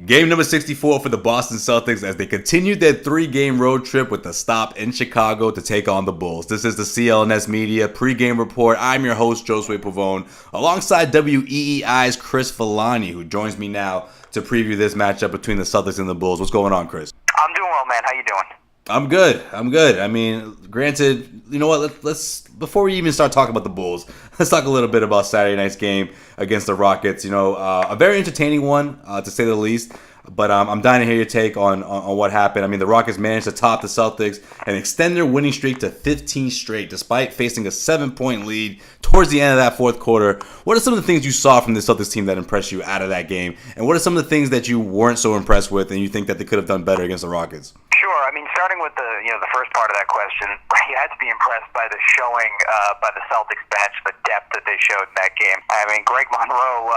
Game number 64 for the Boston Celtics as they continued their 3-game road trip with a stop in Chicago to take on the Bulls. This is the CLNS Media Pregame Report. I'm your host, Josue Pavone, alongside WEEI's Chris Villani, who joins me now to preview this matchup between the Celtics and the Bulls. What's going on, Chris? I'm doing well, man. How you doing? I'm good. I mean, granted, you know what? Let's before we even start talking about the Bulls, let's talk a little bit about Saturday night's game against the Rockets. You know, a very entertaining one, to say the least. But I'm dying to hear your take on what happened. I mean, the Rockets managed to top the Celtics and extend their winning streak to 15 straight, despite facing a 7-point lead towards the end of that fourth quarter. What are some of the things you saw from the Celtics team that impressed you out of that game? And what are some of the things that you weren't so impressed with and you think that they could have done better against the Rockets? Sure. I mean, starting with the first part of that question, you had to be impressed by the showing by the Celtics bench, the depth that they showed in that game. I mean, Greg Monroe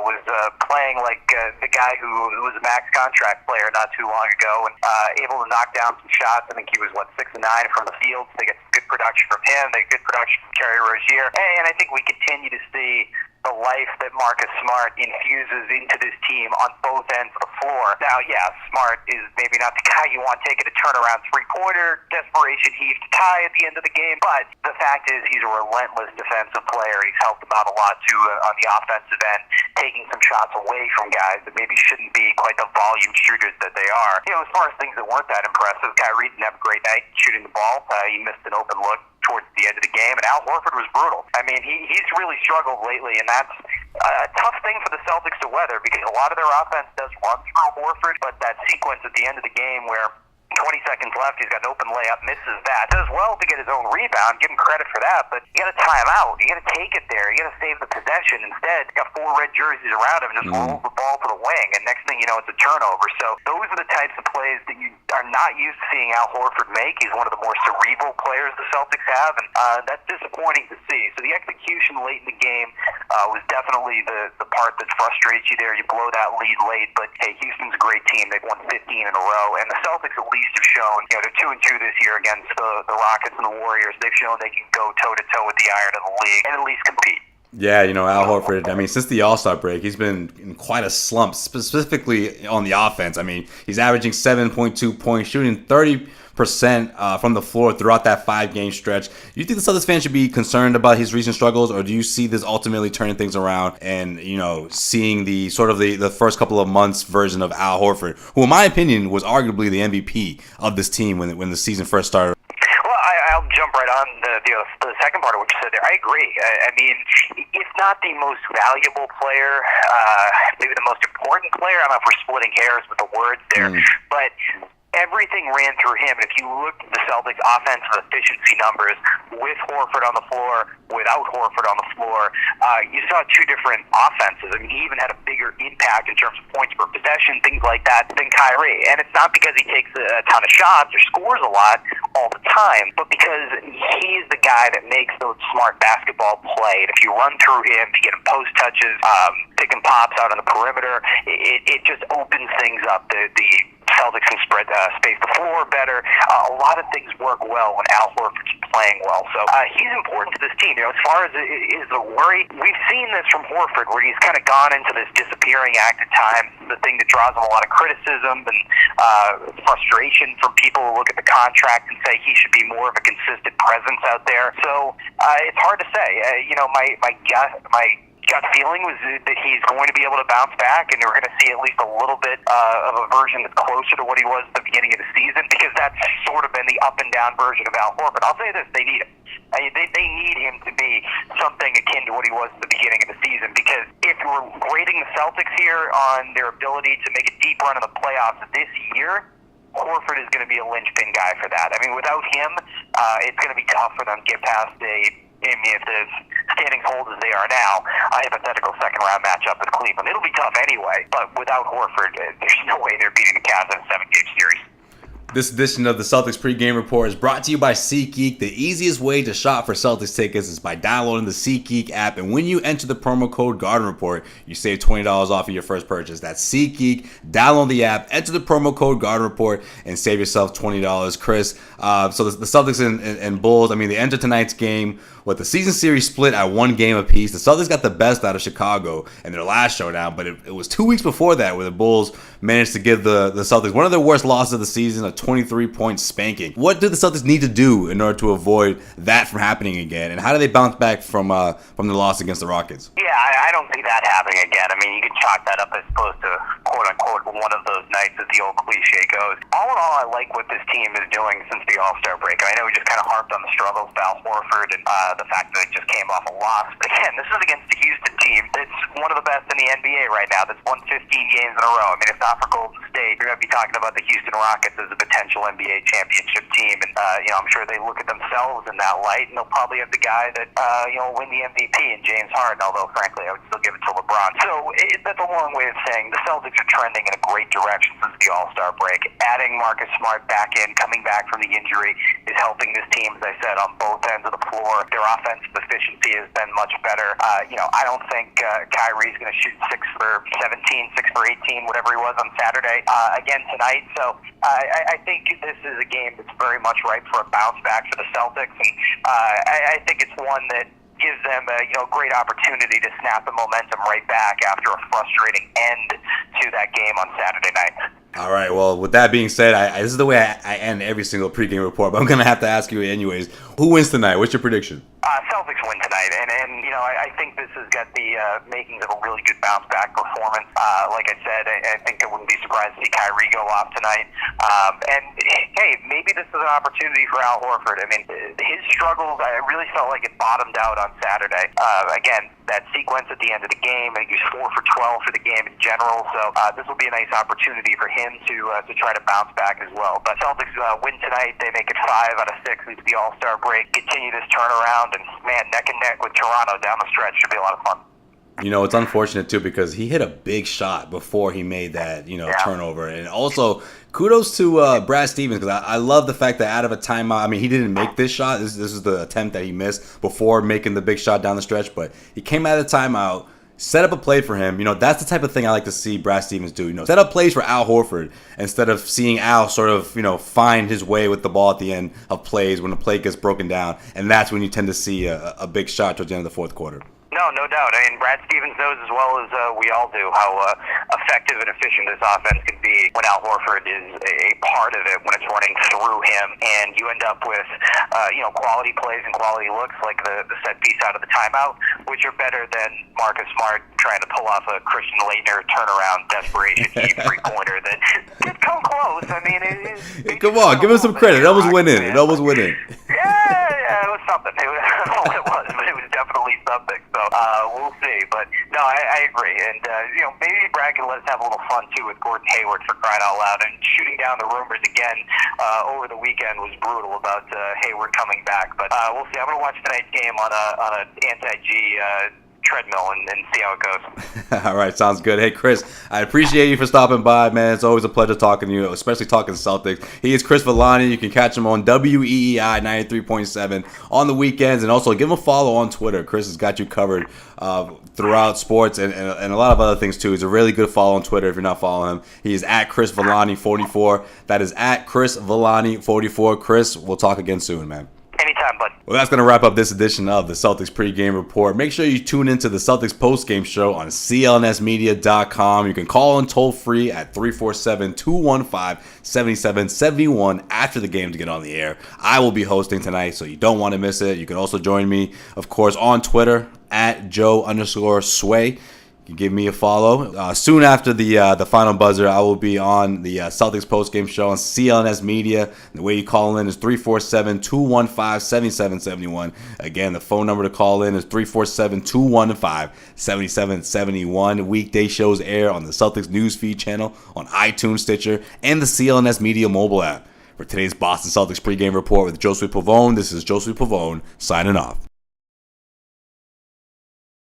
was playing like the guy who was a max contract player not too long ago, and able to knock down some shots. I think he was 6 of 9 from the field. So they get good production from him. They get good production from Kerry Rozier, and I think we continue to see the life that Marcus Smart infuses into this team on both ends of the floor. Now, yeah, Smart is maybe not the guy you want taking a turnaround three-pointer, desperation heave to tie at the end of the game, but the fact is he's a relentless defensive player. He's helped them out a lot, too, on the offensive end, taking some shots away from guys that maybe shouldn't be quite the volume shooters that they are. You know, as far as things that weren't that impressive, Kyrie didn't have a great night shooting the ball. He missed an open look towards the end of the game, and Al Horford was brutal. I mean, he's really struggled lately, and that's a tough thing for the Celtics to weather because a lot of their offense does run through Horford, but that sequence at the end of the game where 20 seconds left, he's got an open layup, misses that. Does well to get his own rebound, give him credit for that, but you got to tie him out. You got to take it there. You got to save the possession. Instead, you got 4 red jerseys around him and just rolls the ball to the wing, and next thing you know, it's a turnover. So those are the types of plays that you are not used to seeing Al Horford make. He's one of the more cerebral players the Celtics have, and that's disappointing to see. So the execution late in the game was definitely the part that frustrates you there. You blow that lead late, but hey, Houston's a great team. They've won 15 in a row, and the Celtics at least have shown, they're 2-2 this year against the Rockets and the Warriors. They've shown they can go toe-to-toe with the iron of the league and at least compete. Yeah, Al Horford, I mean, since the All-Star break, he's been in quite a slump, specifically on the offense. I mean, he's averaging 7.2 points, shooting 30% from the floor throughout that 5-game stretch. Do you think the Celtics fans should be concerned about his recent struggles, or do you see this ultimately turning things around and, seeing the sort of the first couple of months version of Al Horford, who in my opinion was arguably the MVP of this team when the season first started? I'll jump right on the second part of what you said there. I agree. I mean, if not the most valuable player, maybe the most important player. I don't know if we're splitting hairs with the words there, but everything ran through him. And if you look at the Celtics' offensive efficiency numbers with Horford on the floor, without Horford on the floor, you saw 2 different offenses. I mean, he even had a bigger impact in terms of points per possession, things like that, than Kyrie. And it's not because he takes a ton of shots or scores a lot all the time, but because he's the guy that makes those smart basketball play. And if you run through him to get him post touches, pick and pops out on the perimeter, it just opens things up. The Celtics can space the floor better. A lot of things work well when Al Horford's playing well. So he's important to this team. As far as is the worry, we've seen this from Horford where he's kind of gone into this disappearing act at times, the thing that draws him a lot of criticism and frustration from people who look at the contract and say he should be more of a consistent presence out there. So it's hard to say. My gut feeling was that he's going to be able to bounce back, and we're going to see at least a little bit of a version that's closer to what he was at the beginning of the season, because that's sort of been the up-and-down version of Al Horford. I'll say this, they need him. They need him to be something akin to what he was at the beginning of the season, because if we're grading the Celtics here on their ability to make a deep run in the playoffs this year, Horford is going to be a linchpin guy for that. I mean, without him, it's going to be tough for them to get past if the standings hold as they are now, a hypothetical second-round matchup with Cleveland. It'll be tough anyway, but without Horford, there's no way they're beating the Cavs in a 7-game series. This edition of the Celtics Pregame Report is brought to you by SeatGeek. The easiest way to shop for Celtics tickets is by downloading the SeatGeek app, and when you enter the promo code Garden Report, you save $20 off of your first purchase. That's SeatGeek. Download the app, enter the promo code Garden Report, and save yourself $20. Chris, so the Celtics and Bulls, I mean, they entered tonight's game with the season series split at 1 game apiece. The Celtics got the best out of Chicago in their last showdown, but it was 2 weeks before that where the Bulls managed to give the Celtics one of their worst losses of the season, a 23-point spanking. What do the Celtics need to do in order to avoid that from happening again? And how do they bounce back from the loss against the Rockets? Yeah, I don't see that happening again. I mean, you can chalk that up as opposed to, quote-unquote, one of those nights, as the old cliche goes. All in all, I like what this team is doing since the All-Star break. I know we just kind of harped on the struggles of Al Horford and the fact that it just came off a loss. But again, this is against the Houston team that's one of the best in the NBA right now, that's won 15 games in a row. I mean, if not for Golden State, you're going to be talking about the Houston Rockets as a potential NBA championship team. And, I'm sure they look at themselves in that light, and they'll probably have the guy that, win the MVP in James Harden, although, frankly, I would still give it to LeBron. So that's a long way of saying the Celtics are trending in a great direction since the All-Star break. Adding Marcus Smart back in, coming back from the injury, is helping this team, as I said, on both ends of the floor. Their offensive efficiency has been much better. I don't think Kyrie's going to shoot 6 for 17, 6 for 18, whatever he was on Saturday, again tonight. So I think this is a game that's very much ripe for a bounce back for the Celtics, and I think it's one that gives them a great opportunity to snap the momentum right back after a frustrating end to that game on Saturday night. All right, well, with that being said, this is the way I end every single pregame report, but I'm going to have to ask you anyways. Who wins tonight? What's your prediction? Celtics win tonight, and I think this has got the makings of a really good bounce-back performance. Like I said, I think I wouldn't be surprised to see Kyrie go off tonight. And, hey, maybe this is an opportunity for Al Horford. I mean, his struggles, I really felt like it bottomed out on Saturday. Again, that sequence at the end of the game, I think he was 4 for 12 for the game in general, so this will be a nice opportunity for him to try to bounce back as well. But Celtics win tonight. They make it 5 out of 6 into the All-Star break, continue this turnaround, and, man, neck and neck with Toronto down the stretch should be a lot of fun. It's unfortunate, too, because he hit a big shot before he made that, turnover. And also, kudos to Brad Stevens, because I love the fact that out of a timeout, I mean, he didn't make this shot. This is the attempt that he missed before making the big shot down the stretch. But he came out of the timeout, set up a play for him. That's the type of thing I like to see Brad Stevens do. Set up plays for Al Horford instead of seeing Al sort of, find his way with the ball at the end of plays when the play gets broken down. And that's when you tend to see a big shot towards the end of the fourth quarter. No doubt. I mean, Brad Stevens knows as well as we all do how effective and efficient this offense can be when Al Horford is a part of it, when it's running through him, and you end up with, quality plays and quality looks like the set piece out of the timeout, which are better than Marcus Smart trying to pull off a Christian Laettner turnaround desperation deep three-pointer that did come close. I mean, come on, give him some credit. It almost went in. Yeah, it was something. I don't know what it was, but it was definitely something. So we'll see. But no, I agree. And maybe Brad can let us have a little fun too with Gordon Hayward, for crying out loud, and shooting down the rumors again over the weekend was brutal about Hayward coming back. But we'll see. I'm going to watch tonight's game on an anti-G treadmill and see how it goes. All right, sounds good. Hey, Chris, I appreciate you for stopping by, man. It's always a pleasure talking to you, especially talking Celtics. He is Chris Villani. You can catch him on WEEI 93.7 on the weekends, and also give him a follow on Twitter. Chris has got you covered throughout sports and a lot of other things too. He's a really good follow on Twitter if you're not following him. He is at Chris Villani 44. That is at Chris Villani 44. Chris, we'll talk again soon, man. Anytime, bud. Well, that's going to wrap up this edition of the Celtics Pregame Report. Make sure you tune into the Celtics Postgame Show on clnsmedia.com. You can call in toll-free at 347-215-7771 after the game to get on the air. I will be hosting tonight, so you don't want to miss it. You can also join me, of course, on Twitter at Joe_Sway. You give me a follow. Soon after the final buzzer, I will be on the Celtics postgame show on CLNS Media. The way you call in is 347-215-7771. Again, the phone number to call in is 347-215-7771. Weekday shows air on the Celtics Newsfeed channel, on iTunes, Stitcher, and the CLNS Media mobile app. For today's Boston Celtics pregame report with Josue Pavone, this is Josue Pavone signing off.